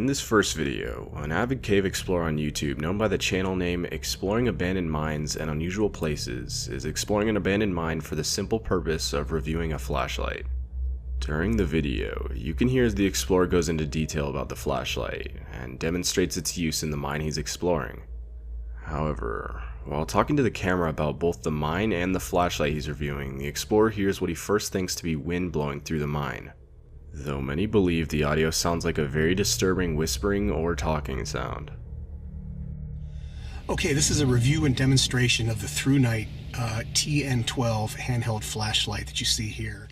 this first video, an avid cave explorer on YouTube known by the channel name Exploring Abandoned Mines and Unusual Places is exploring an abandoned mine for the simple purpose of reviewing a flashlight. During the video, you can hear as the explorer goes into detail about the flashlight and demonstrates its use in the mine he's exploring. However, while talking to the camera about both the mine and the flashlight he's reviewing, the explorer hears what he first thinks to be wind blowing through the mine. Though many believe the audio sounds like a very disturbing whispering or talking sound. Okay, this is a review and demonstration of the Thrunite TN12 handheld flashlight that you see here.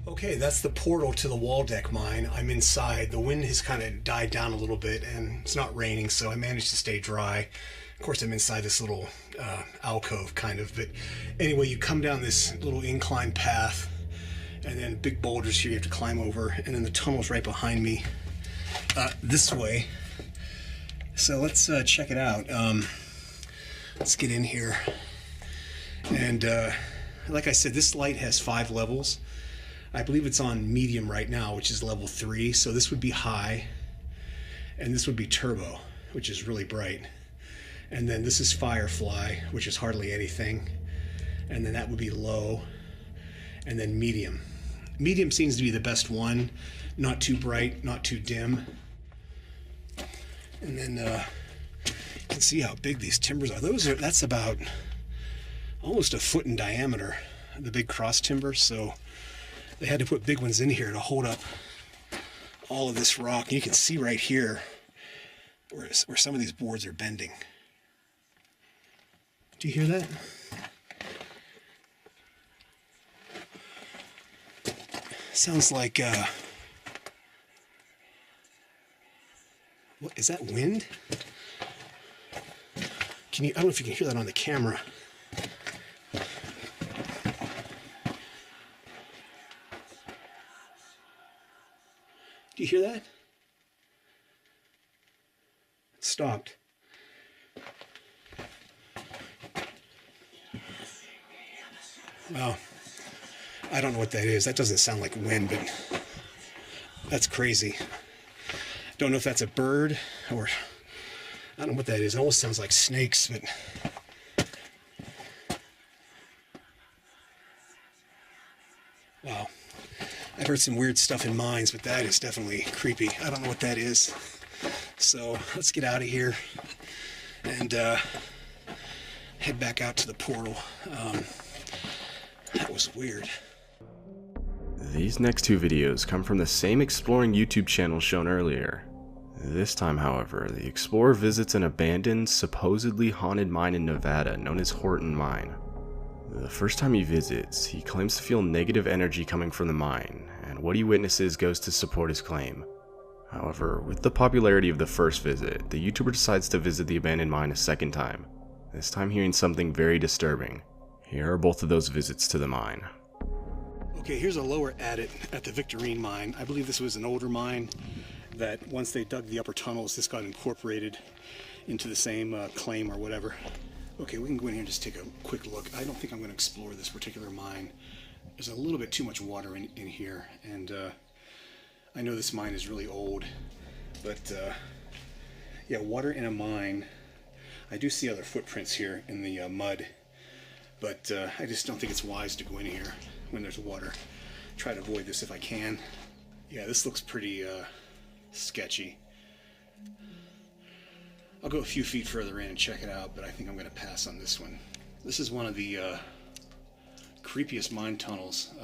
Okay, that's the portal to the Waldeck mine. I'm inside. The wind has kind of died down a little bit and it's not raining, so I managed to stay dry. Of course, I'm inside this little alcove kind of, but anyway, you come down this little incline path and then big boulders here you have to climb over, and then the tunnel's right behind me this way. So let's check it out. Let's get in here. And like I said, this light has 5 levels. I believe it's on medium right now, which is level 3. So this would be high, and this would be turbo, which is really bright. And then this is Firefly, which is hardly anything. And then that would be low. And then medium. Medium seems to be the best one. Not too bright, not too dim. And then you can see how big these timbers are. That's about almost a foot in diameter, the big cross timber. So they had to put big ones in here to hold up all of this rock. And you can see right here where some of these boards are bending. Do you hear that? Sounds like, what, is that wind? I don't know if you can hear that on the camera. Do you hear that? It stopped. Well, I don't know what that is. That doesn't sound like wind, but that's crazy. Don't know if that's a bird or I don't know what that is. It almost sounds like snakes, but wow. I've heard some weird stuff in mines, but that is definitely creepy. I don't know what that is. So let's get out of here and head back out to the portal. That was weird. These next 2 videos come from the same exploring YouTube channel shown earlier. This time, however, the explorer visits an abandoned, supposedly haunted mine in Nevada known as Horton Mine. The first time he visits, he claims to feel negative energy coming from the mine, and what he witnesses goes to support his claim. However, with the popularity of the first visit, the YouTuber decides to visit the abandoned mine a second time, this time hearing something very disturbing. Here are both of those visits to the mine. Okay, here's a lower adit at the Victorine mine. I believe this was an older mine that once they dug the upper tunnels, this got incorporated into the same claim or whatever. Okay, we can go in here and just take a quick look. I don't think I'm going to explore this particular mine. There's a little bit too much water in here, and I know this mine is really old, but yeah, water in a mine. I do see other footprints here in the mud. But I just don't think it's wise to go in here when there's water. Try to avoid this if I can. Yeah, this looks pretty sketchy. I'll go a few feet further in and check it out, but I think I'm going to pass on this one. This is one of the creepiest mine tunnels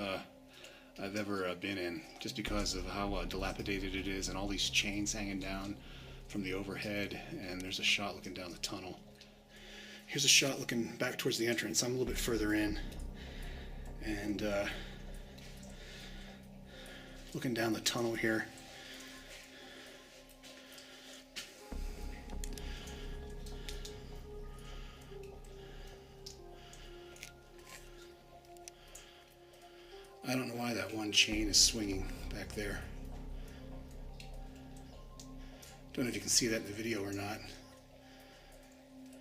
I've ever been in, just because of how dilapidated it is and all these chains hanging down from the overhead, and there's a shot looking down the tunnel. Here's a shot looking back towards the entrance. I'm a little bit further in, and looking down the tunnel here. I don't know why that one chain is swinging back there. Don't know if you can see that in the video or not.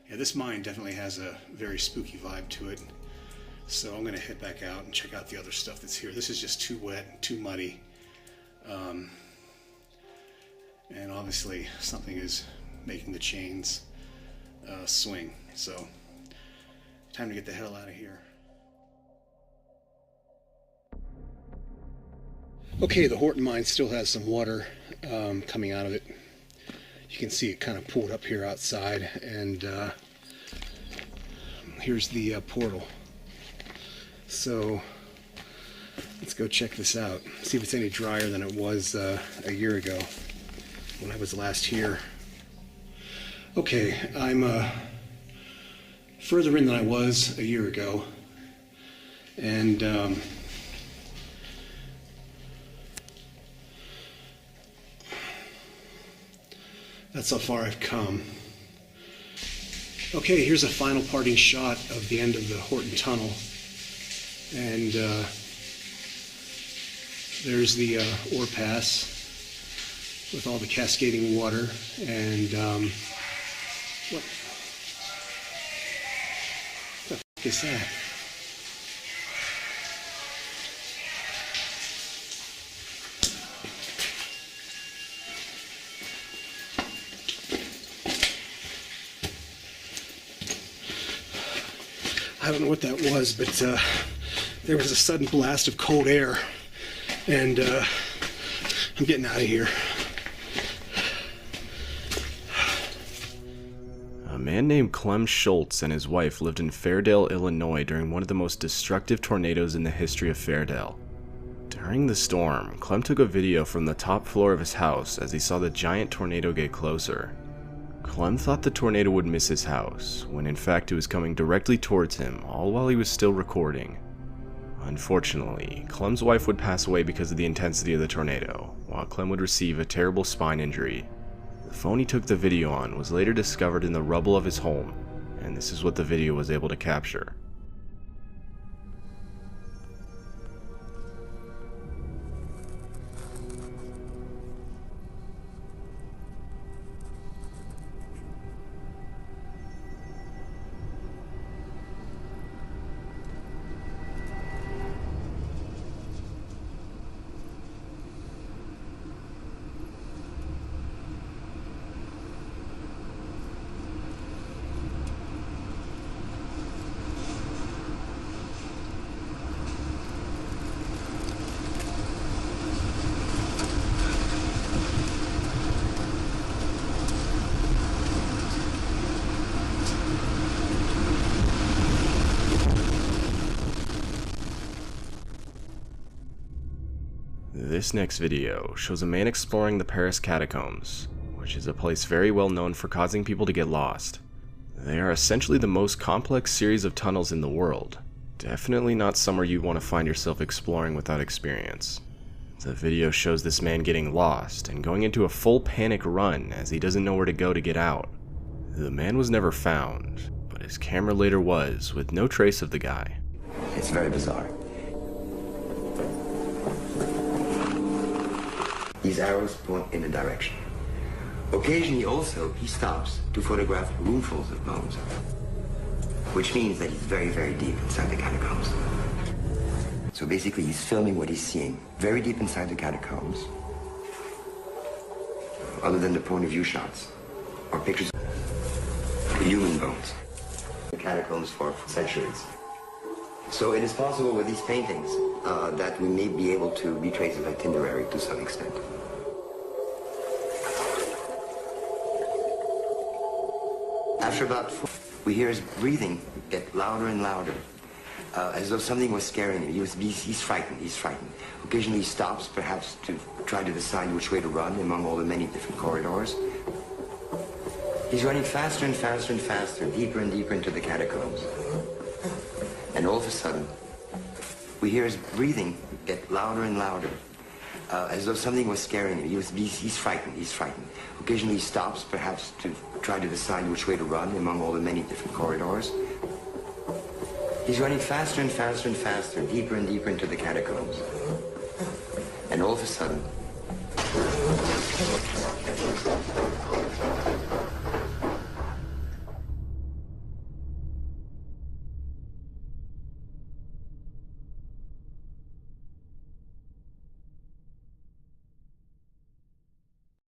Yeah, this mine definitely has a very spooky vibe to it. So I'm going to head back out and check out the other stuff that's here. This is just too wet, too muddy. And obviously something is making the chains swing. So time to get the hell out of here. Okay, the Horton Mine still has some water coming out of it. You can see it kind of pooled up here outside, and here's the portal. So let's go check this out, see if it's any drier than it was a year ago when I was last here. Okay, I'm further in than I was a year ago, and that's how far I've come. Okay, here's a final parting shot of the end of the Horton Tunnel. And there's the ore pass with all the cascading water. And what the f*** is that? I don't know what that was, but there was a sudden blast of cold air, and I'm getting out of here. A man named Clem Schultz and his wife lived in Fairdale, Illinois during one of the most destructive tornadoes in the history of Fairdale. During the storm, Clem took a video from the top floor of his house as he saw the giant tornado get closer. Clem thought the tornado would miss his house, when in fact it was coming directly towards him, all while he was still recording. Unfortunately, Clem's wife would pass away because of the intensity of the tornado, while Clem would receive a terrible spine injury. The phone he took the video on was later discovered in the rubble of his home, and this is what the video was able to capture. This next video shows a man exploring the Paris catacombs, which is a place very well known for causing people to get lost. They are essentially the most complex series of tunnels in the world. Definitely not somewhere you'd want to find yourself exploring without experience. The video shows this man getting lost and going into a full panic run as he doesn't know where to go to get out. The man was never found, but his camera later was, with no trace of the guy. It's very bizarre. These arrows point in a direction. Occasionally also, he stops to photograph roomfuls of bones, which means that he's very, very deep inside the catacombs. So basically, he's filming what he's seeing very deep inside the catacombs, other than the point of view shots or pictures of human bones. The catacombs for centuries. So it is possible with these paintings that we may be able to retrace his itinerary to some extent. After about 4, we hear his breathing get louder and louder, as though something was scaring him. He's frightened, he's frightened. Occasionally he stops, perhaps to try to decide which way to run among all the many different corridors. He's running faster and faster and faster, deeper and deeper into the catacombs. And all of a sudden, we hear his breathing get louder and louder, as though something was scaring him. He's frightened, he's frightened. Occasionally he stops, perhaps to try to decide which way to run among all the many different corridors. He's running faster and faster and faster, deeper and deeper into the catacombs. And all of a sudden,